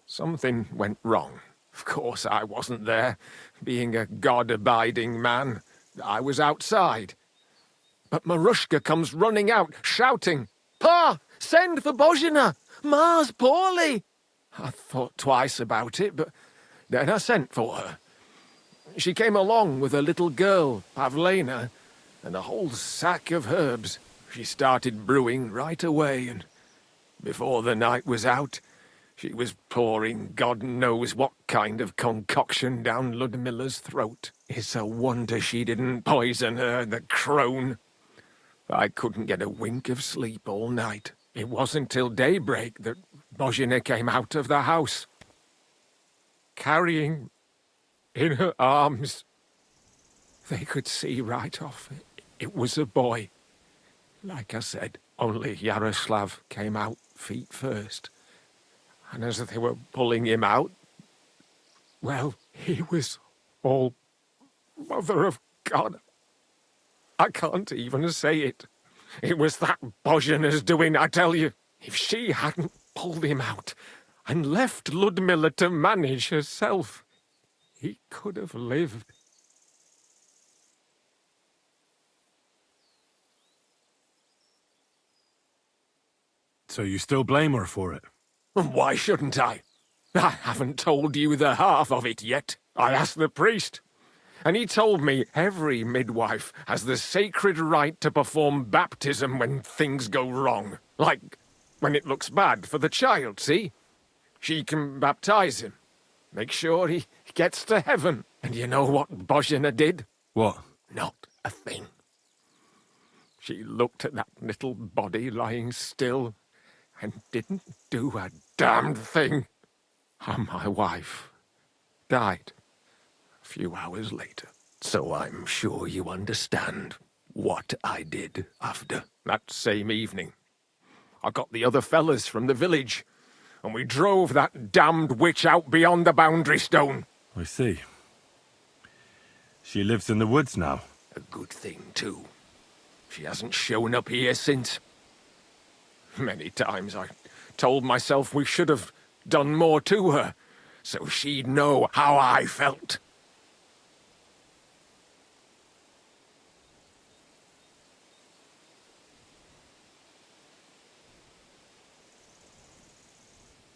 something went wrong. Of course, I wasn't there. Being a God-abiding man, I was outside. But Marushka comes running out, shouting, "Pa, send for Bozhena! Ma's poorly!" I thought twice about it, but then I sent for her. She came along with a little girl, Pavlena, and a whole sack of herbs. She started brewing right away, and before the night was out, she was pouring God knows what kind of concoction down Ludmilla's throat. It's a wonder she didn't poison her, the crone. I couldn't get a wink of sleep all night. It wasn't till daybreak that Bozhena came out of the house, carrying in her arms. They could see right off it was a boy. Like I said, only Yaroslav came out feet first. And as they were pulling him out, well, he was all Mother of God. I can't even say it. It was that Bozhena's doing, I tell you. If she hadn't pulled him out and left Ludmilla to manage herself, he could have lived. So you still blame her for it? Why shouldn't I? I haven't told you the half of it yet. I asked the priest, and he told me every midwife has the sacred right to perform baptism when things go wrong. Like when it looks bad for the child, see? She can baptize him, make sure he gets to heaven. And you know what Bozhena did? What? Not a thing. She looked at that little body lying still and didn't do a damned thing. And my wife died a few hours later. So I'm sure you understand what I did after. That same evening, I got the other fellas from the village, and we drove that damned witch out beyond the boundary stone. I see. She lives in the woods now. A good thing, too. She hasn't shown up here since. Many times I told myself we should have done more to her, so she'd know how I felt.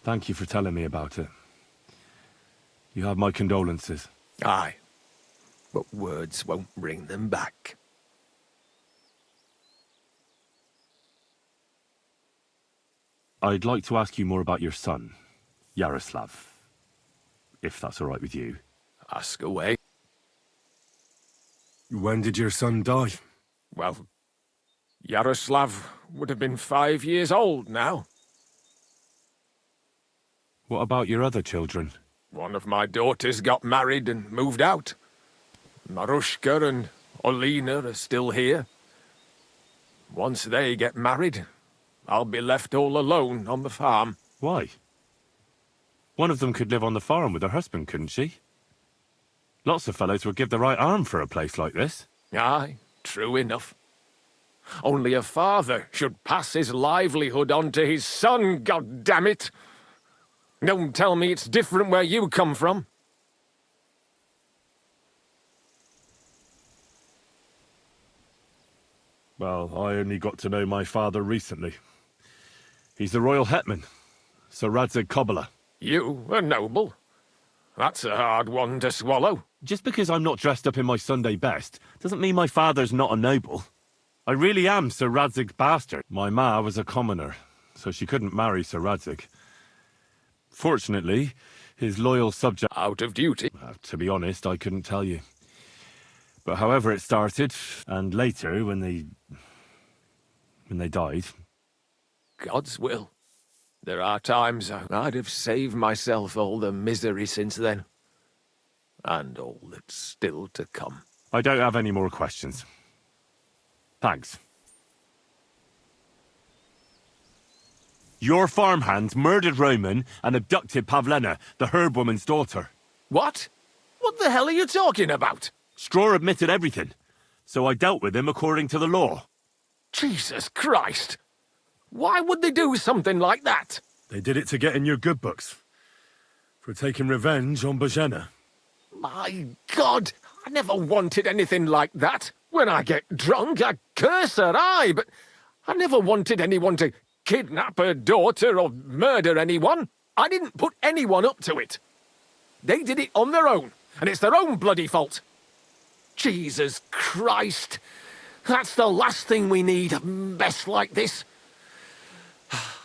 Thank you for telling me about it. You have my condolences. Aye, but words won't bring them back. I'd like to ask you more about your son, Yaroslav, if that's all right with you. Ask away. When did your son die? Well, Yaroslav would have been 5 years old now. What about your other children? One of my daughters got married and moved out. Marushka and Olina are still here. Once they get married, I'll be left all alone on the farm. Why? One of them could live on the farm with her husband, couldn't she? Lots of fellows would give the right arm for a place like this. Aye, true enough. Only a father should pass his livelihood on to his son, goddammit! Don't tell me it's different where you come from. Well, I only got to know my father recently. He's the royal hetman, Sir Radzig Kobyla. You, a noble? That's a hard one to swallow. Just because I'm not dressed up in my Sunday best doesn't mean my father's not a noble. I really am Sir Radzig's bastard. My ma was a commoner, so she couldn't marry Sir Radzig. Fortunately, his loyal subject... Out of duty? To be honest, I couldn't tell you. But however it started, and later, when they died... God's will. There are times I'd have saved myself all the misery since then. And all that's still to come. I don't have any more questions. Thanks. Your farmhand murdered Roman and abducted Pavlena, the herb woman's daughter. What? What the hell are you talking about? Straw admitted everything, so I dealt with him according to the law. Jesus Christ! Why would they do something like that? They did it to get in your good books. For taking revenge on Bozhena. My God! I never wanted anything like that. When I get drunk, I curse her, aye, but I never wanted anyone to kidnap her daughter or murder anyone. I didn't put anyone up to it. They did it on their own, and it's their own bloody fault. Jesus Christ! That's the last thing we need, a mess like this.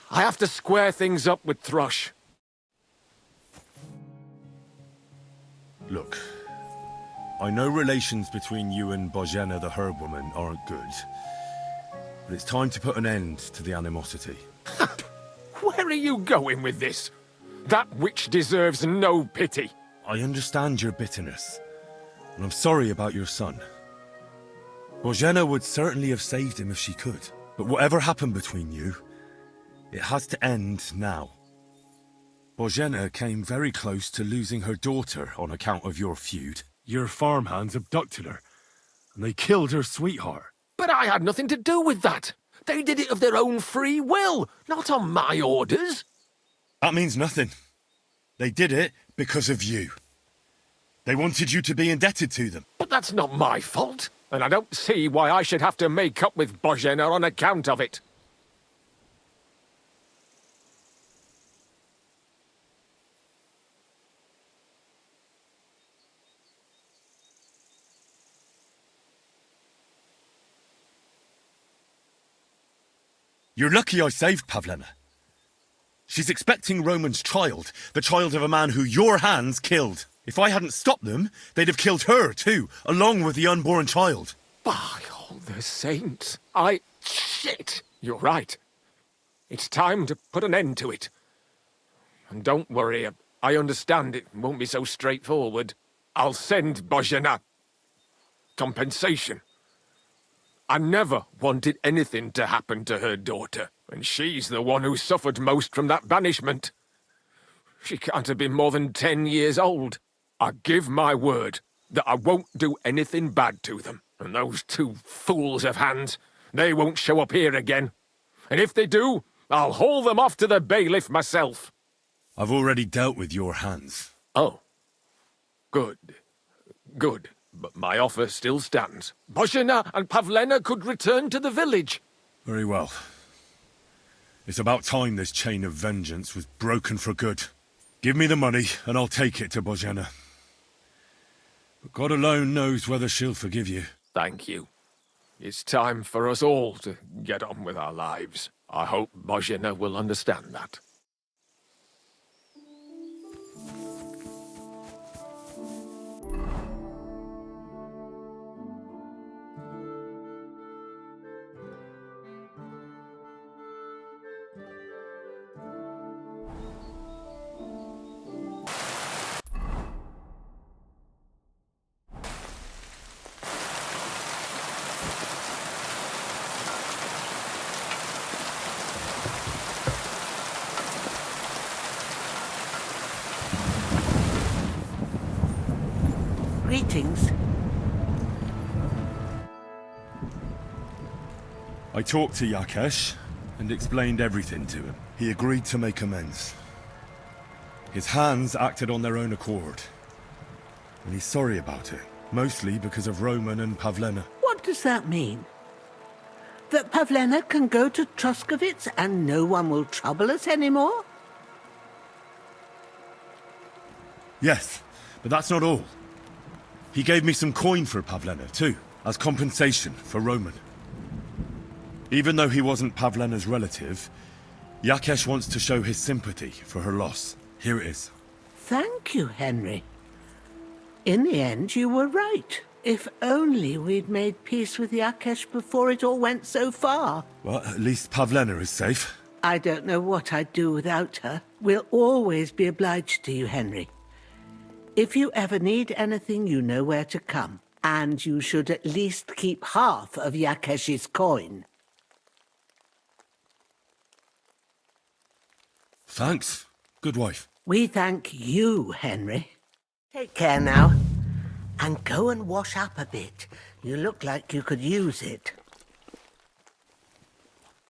I have to square things up with Thrush. Look, I know relations between you and Bozhena the herb woman aren't good. But it's time to put an end to the animosity. Where are you going with this? That witch deserves no pity. I understand your bitterness, and I'm sorry about your son. Bozhena would certainly have saved him if she could, but whatever happened between you, it has to end now. Bozhena came very close to losing her daughter on account of your feud. Your farmhands abducted her, and they killed her sweetheart. But I had nothing to do with that. They did it of their own free will, not on my orders. That means nothing. They did it because of you. They wanted you to be indebted to them. But that's not my fault, and I don't see why I should have to make up with Bozhena on account of it. You're lucky I saved Pavlena. She's expecting Roman's child, the child of a man who your hands killed. If I hadn't stopped them, they'd have killed her too, along with the unborn child. By all the saints, Shit! You're right. It's time to put an end to it. And don't worry, I understand it won't be so straightforward. I'll send Bozhena compensation. I never wanted anything to happen to her daughter, and she's the one who suffered most from that banishment. She can't have been more than 10 years old. I give my word that I won't do anything bad to them, and those two fools of hands, they won't show up here again. And if they do, I'll haul them off to the bailiff myself. I've already dealt with your hands. Oh. Good. Good. But my offer still stands. Bozhena and Pavlena could return to the village. Very well. It's about time this chain of vengeance was broken for good. Give me the money, and I'll take it to Bozhena. But God alone knows whether she'll forgive you. Thank you. It's time for us all to get on with our lives. I hope Bozhena will understand that. Greetings. I talked to Yakesh and explained everything to him. He agreed to make amends. His hands acted on their own accord. And he's sorry about it, mostly because of Roman and Pavlena. What does that mean? That Pavlena can go to Troskovitz and no one will trouble us anymore? Yes, but that's not all. He gave me some coin for Pavlena, too, as compensation for Roman. Even though he wasn't Pavlena's relative, Yakesh wants to show his sympathy for her loss. Here it is. Thank you, Henry. In the end, you were right. If only we'd made peace with Yakesh before it all went so far. Well, at least Pavlena is safe. I don't know what I'd do without her. We'll always be obliged to you, Henry. If you ever need anything, you know where to come. And you should at least keep half of Yakesh's coin. Thanks, good wife. We thank you, Henry. Take care now. And go and wash up a bit. You look like you could use it.